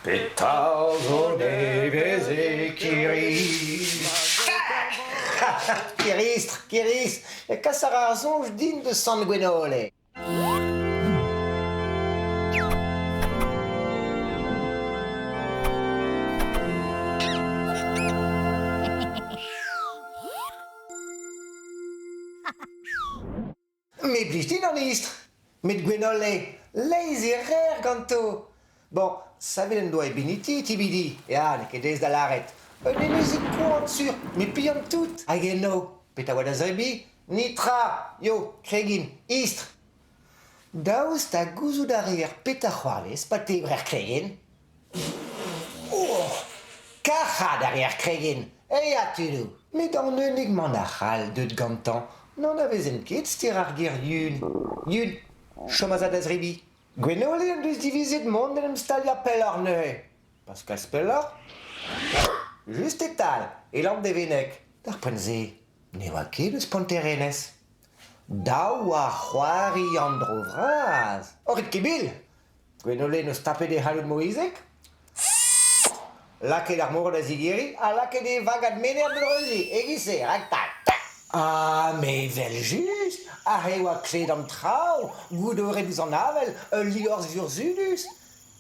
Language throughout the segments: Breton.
Pétalo neves e Kiris. Kiris, e caçarazons digne de sanguinole. Mais blij an istre, met gwenolle, leiz e rer ganto. Bon, savet en doa e beniti tibidi, ya, ne ket ez da laret. Un enez e koant sur, me piant tout. Hag eno, peta oa da zebi, ni tra, yo, kregin, istre. Daoust ta gouzout a rer peta c'hoarlez, pa te rer kregen. Oh, kachat a rer kregen, e a tudu. Met an unig man a c'hal deut gantan, n'en avez en ket stir ar ger yun. Yun, chomazad a zrebi. Gwenole an deus divizet mont en em stalia pel ar neuze. Pascal Speller? Just etal, elant devenek. D'ar poenze, ne oa ket eus panterenez. Daou a c'hoari Andro vraz. Oret kebil! Gwenole neus tapet e c'hallout Moizek? Laket ar mor da zigeri, a laket e vagad mener de reuzi. Egise, ragtal. Ah, me vel just, a he oa kled am trao, gout ore dous an avel, lior sur zudus.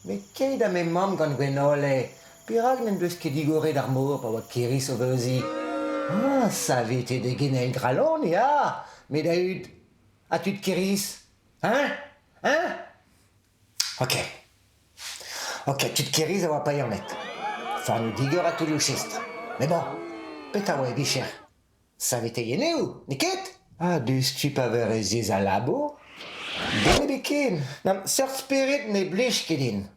Me keit a me mam gant Gwenole, pirag n'en deus ket digore d'ar mor pa oa keris o veuzi. Ah, savet e de genel gralon, ya, me da ud, a tud keris, hein? Hein? Ok, tud keris a oa pa met. Farn o digor a tout o chestre. Me bon, peta oa e bicher. Savet e yeneo, ne ket? Ah, deus tu pa ver ez a labo? Den e beken, nam seurt sperit ne blij ket din.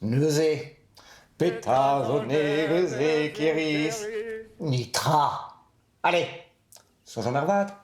Neuze, petazo nevez e keris. Ni tra. Allez, soñjom ar vat.